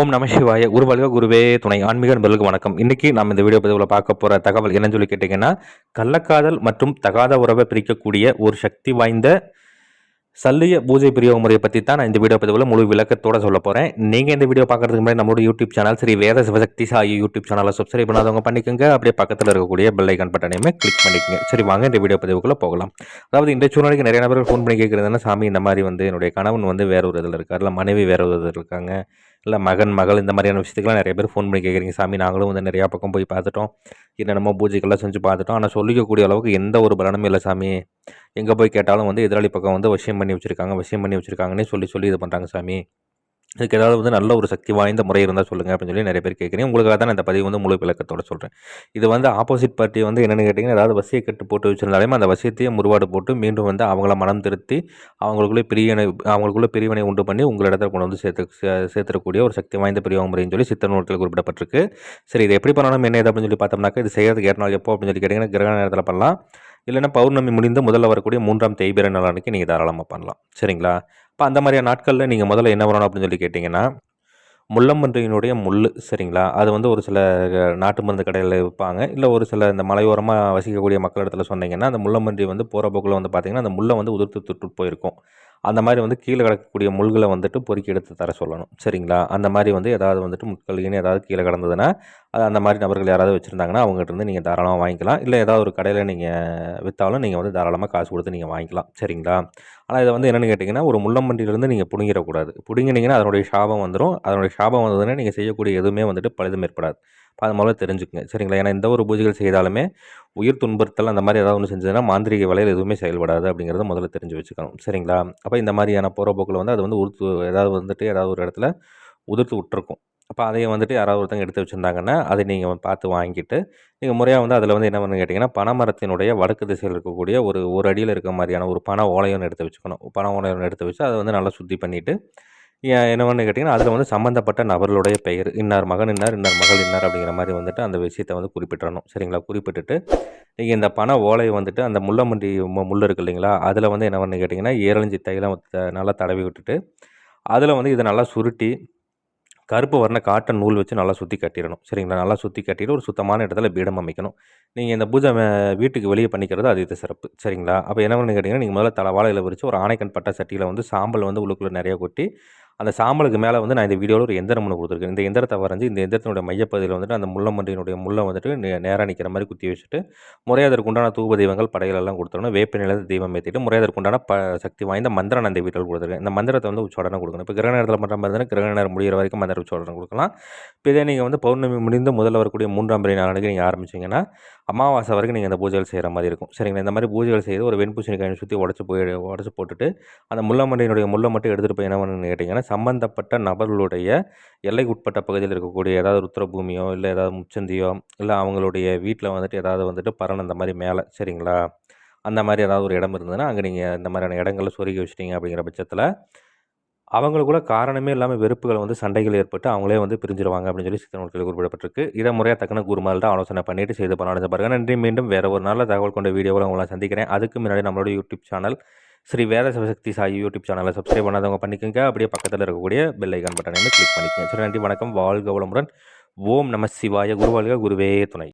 ஓம் நம சிவாய குரு வாழ்க குருவே துணை ஆன்மீக நண்பர்களுக்கு வணக்கம். இன்னைக்கு நம்ம இந்த வீடியோ பதிவில் பார்க்க போற தகவல் என்னன்னு சொல்லி கேட்டீங்கன்னா, கள்ளக்காதல் மற்றும் தகாத உறவை பிரிக்கக்கூடிய ஒரு சக்தி வாய்ந்த சல்லிய பூஜை பிரயோக முறையை பற்றி தான் நான் இந்த வீடியோ பதிவில் முழு விளக்கத்தோட சொல்ல போகிறேன். நீங்கள் இந்த வீடியோ பார்க்கறதுக்கு முன்னாடி நம்மளோட யூடியூப் சேனல் ஸ்ரீ வேத சிவசக்தி சாயி யூடியூப் சேனலை சப்ஸ்கிரைப் பண்ணாதவங்க பண்ணிக்கோங்க. அப்படியே பக்கத்தில் இருக்கக்கூடிய பெல் ஐக்கான் பட்டனையுமே கிளிக் பண்ணிக்கோங்க. சரி, வாங்க இந்த வீடியோ பதிவுக்குள்ளே போகலாம். அதாவது இந்த சூழ்நிலைக்கு நிறைய நபர்கள் ஃபோன் பண்ணி கேட்குறதுன்னா, சாமி இந்த மாதிரி என்னுடைய கணவன் வேற ஒரு இதில் இருக்கார், இல்லை மனைவி வேற ஒரு இதில் இருக்காங்க, இல்லை மகன் மகள் இந்த மாதிரியான விஷயத்துக்குலாம் நிறைய பேர் ஃபோன் பண்ணி கேட்குறீங்க. சாமி நாங்களும் நிறையா பக்கம் போய் பார்த்துட்டோம், என்னென்னமோ பூஜைகள்லாம் செஞ்சு பார்த்துட்டோம், ஆனால் சொல்லிக்கக்கூடிய அளவுக்கு எந்த ஒரு பலனும் இல்லை சாமி. எங்கே போய் கேட்டாலும் எதிராளி பக்கம் வசியம் பண்ணி வச்சுருக்காங்கன்னே சொல்லி இது பண்ணுறாங்க சாமி. இதுக்கு ஏதாவது நல்ல ஒரு சக்தி வாய்ந்த முறை இருந்தால் சொல்லுங்கள் அப்படின்னு சொல்லி நிறைய பேர் கேட்குறீங்க. உங்களுக்காக தான் இந்த பதிவு முழு விளக்கத்தோட சொல்கிறேன். இது ஆப்போசிட் பார்ட்டி என்னென்னு கேட்டிங்கன்னா, ஏதாவது வசியை கட்டு போட்டு வச்சிருந்தாலுமே அந்த வசியத்தையே முறுவாடு போட்டு மீண்டும் அவங்கள மனம் திருத்தி அவங்களுக்குள்ளே பிரிவினை உண்டு பண்ணி உங்களிடத்தில் கொண்டு சேர்த்துக்கூடிய ஒரு சக்தி வாய்ந்த பிரிவு முறைன்னு சொல்லி சித்த நூல்கள் குறிப்பிடப்பட்டிருக்கு. சரி, இது எப்படி பண்ணணும் என்ன ஏது அப்படின்னு சொல்லி பார்த்தோம்னாக்கா, இது செய்யறதுக்கு ஏற்ற நாள் எப்போ அப்படின்னு சொல்லி கேட்டிங்கன்னா, கிரகண நேரத்தில் பண்ணலாம், இல்லைன்னா பௌர்ணமி முடிந்து முதல்ல வரக்கூடிய 3ஆம் தேய்பிறை நாள் அன்றைக்கி நீங்கள் தாராளமாக பண்ணலாம். சரிங்களா? இப்போ அந்த மாதிரியான நாட்களில் நீங்கள் முதல்ல என்ன பண்ணணும் அப்படின்னு சொல்லி கேட்டிங்கன்னா, முள்ளம்பன்றியினுடைய முள், சரிங்களா, அது ஒரு சில நாட்டு மருந்து கடையில் விற்பாங்க, இல்லை ஒரு சில இந்த மலையோரமாக வசிக்கக்கூடிய மக்கள் இடத்துல சொன்னீங்கன்னா, அந்த முள்ளம்பன்றி போகிற போக்கில் பார்த்திங்கன்னா அந்த முள்ளை உதிர்த்து துட்டு போயிருக்கும். அந்த மாதிரி கீழே கிடக்கக்கூடிய முள்களை பொறுக்கி எடுத்து தர சொல்லணும். சரிங்களா? அந்த மாதிரி ஏதாவது முட்கள்னு ஏதாவது கீழே கிடந்ததுன்னா, அது அந்த மாதிரி நபர்கள் யாராவது வச்சுருந்தாங்கன்னா அவங்ககிட்ட நீங்கள் தாராளமாக வாங்கிக்கலாம். இல்லை ஏதாவது ஒரு கடையில் நீங்கள் விற்றாலும் நீங்கள் தாராளமாக காசு கொடுத்து நீங்கள் வாங்கிக்கலாம். சரிங்களா? ஆனால் இதை என்னென்னு கேட்டிங்கன்னா, ஒரு முள்ளம்பன்றியிலேருந்து நீங்கள் பிடுங்கிடக்கூடாது. பிடுங்கினீங்கன்னா அதனுடைய சாபம் வந்துடும். அதனுடைய சாபம் வந்ததுன்னா நீங்கள் செய்யக்கூடிய எதுவுமே பழுதும் ஏற்படாது. அது முதல்ல தெரிஞ்சுக்குங்க. சரிங்களா? ஏன்னா எந்த ஒரு பூஜைகள் செய்தாலுமே உயிர் துன்புறுத்தல் அந்த மாதிரி ஏதாவது ஒன்று செஞ்சதுன்னா மாந்திரிக வேலையில் எதுவுமே செயல்படாது அப்படிங்கிறத முதல்ல தெரிஞ்சு வச்சுக்கணும். சரிங்களா? அப்போ இந்த மாதிரியான போகிற போக்கில் அது உறுத்து ஏதாவது ஒரு இடத்துல உதிர்த்து விட்டுருக்கும். அப்போ அதையும் யாராவது ஒருத்தங்க எடுத்து வச்சுருந்தாங்கன்னா அதை நீங்கள் பார்த்து வாங்கிட்டு நீங்கள் முறையாக அதில் என்ன பண்ணு கேட்டிங்கன்னா, பனைமரத்தினுடைய வடக்கு திசையில் இருக்கக்கூடிய ஒரு அடியில் இருக்க மாதிரியான ஒரு பனை ஓலையம் எடுத்து வச்சுக்கணும். பனை ஓலையம் எடுத்து வச்சு அதை நல்லா சுத்தி பண்ணிவிட்டு என்ன பண்ணு கேட்டிங்கன்னா, அதில் சம்மந்தப்பட்ட நபர்களுடைய பெயர், இன்னார் மகன் இன்னார், இன்னார் மகள் இன்னார் அப்படிங்கிற மாதிரி அந்த விஷயத்தை குறிப்பிட்டுறணும். சரிங்களா? குறிப்பிட்டுட்டு நீங்கள் இந்த பனை ஓலையை அந்த முள்ளம்பன்றி முள் இருக்குது இல்லைங்களா, அதில் என்ன பண்ணு கேட்டிங்கன்னா, ஏரழிஞ்சி தைலம் நல்லா தடவி விட்டுட்டு அதில் இதை நல்லா சுருட்டி கருப்பு வர்ண காட்டன் நூல் வச்சு நல்லா சுற்றி கட்டிடணும். சரிங்களா? நல்லா சுற்றி கட்டிட்டு ஒரு சுத்தமான இடத்துல பீடம் அமைக்கணும். நீங்கள் இந்த பூஜை வீட்டுக்கு வெளியே பண்ணிக்கிறது அது இது சிறப்பு. சரிங்களா? அப்போ என்ன பண்ணு கேட்டிங்கன்னா, நீங்கள் முதல்ல வாழையில விரித்து ஒரு ஆணைக்கண் பட்ட சட்டியில் சாம்பல் உள்ளுக்குள்ளே நிறையா கொட்டி அந்த சாம்பலுக்கு மேலே நான் இந்த வீடியோவில் ஒரு எந்திரம் ஒன்று கொடுத்துருக்கேன். இந்த எந்திரத்தை வரைஞ்சி இந்த எந்திரத்தினுடைய மையப்பகுதியில் அந்த முள்ளம்பன்றியினுடைய முள்ளை நேராக நிற்கிற மாதிரி குத்தி வச்சுட்டு முறையாக அதற்கு உண்டான தூப தெய்வங்கள் படைகளெல்லாம் கொடுத்துடணும். வேப்ப நிலத்தை தெய்வம் ஏற்றிட்டு முறையாக அதற்கு உண்டான சக்தி வாய்ந்த மந்திரம் நான் இந்த வீட்டில் கொடுத்துருக்கேன். இந்த மந்திரத்தை உச்சோடனை கொடுக்கணும். இப்போ கிரகண நேரத்தில் பண்ணுற மாதிரி இருந்தால் கிரகண நேரம் முடிகிற வரைக்கும் மந்திர உச்சோடனை கொடுக்கலாம். இப்போ இதே நீங்கள் பௌர்ணமி முடிந்து முதல்ல வரக்கூடிய 3ஆம் பிறை நாளைக்கு நீங்கள் ஆரம்பிச்சிங்கன்னா அமாவாசை வரைக்கும் நீங்கள் இந்த பூஜைகள் செய்கிற மாதிரி இருக்கும். சரிங்களா? இந்த மாதிரி பூஜைகள் செய்து ஒரு வெண்பூசணிக்காயை சுற்றி உடச்சி போட்டுட்டு அந்த முள்ளம்பன்றியினுடைய முள்ளை மட்டும் எடுத்துகிட்டு போய் என்ன பண்ணுன்னு கேட்டிங்கன்னா, சம்பந்தப்பட்ட நபர்களுடைய எல்லைக்கு உட்பட்ட பகுதியில் இருக்கக்கூடிய ஏதாவது ருத்ரபூமியோ இல்லை ஏதாவது முச்சந்தியோ இல்லை அவங்களுடைய வீட்டில் ஏதாவது பரண் அந்த மாதிரி மேலே, சரிங்களா, அந்த மாதிரி ஏதாவது ஒரு இடம் இருந்ததுன்னா அங்கே நீங்கள் இந்த மாதிரியான இடங்களில் சொருகி வச்சிட்டிங்க அப்படிங்கிற பட்சத்தில் அவங்களுக்குள்ள காரணமே இல்லாமல் வெறுப்புகள் சண்டைகள் ஏற்பட்டு அவங்களே பிரிஞ்சிருவாங்க அப்படின்னு சொல்லி சித்த நூல்களில் குறிப்பிடப்பட்டிருக்கு. இதை முறையாக தக்கன குருமால்கிட்ட ஆலோசனை பண்ணிவிட்டு செய்து பண்ண பாருங்கள். நன்றி. மீண்டும் வேறு ஒரு நல்ல தகவல் கொண்ட வீடியோவில் உங்களை சந்திக்கிறேன். அதுக்கு முன்னாடி நம்மளோட யூடியூப் சேனல் ஸ்ரீ வேத சிவசக்தி சாயி யூடியூப் சேனலை சப்ஸ்கிரைப் பண்ணாதவங்க பண்ணிக்கோங்க. அப்படியே பக்கத்தில் இருக்கக்கூடிய பெல் ஐக்கான் பட்டனை கிளிக் பண்ணிக்கோங்க. சரி, நன்றி, வணக்கம், வாழ்க வளமுடன். ஓம் நம சிவாய. குருவாழ்க குருவே துணை.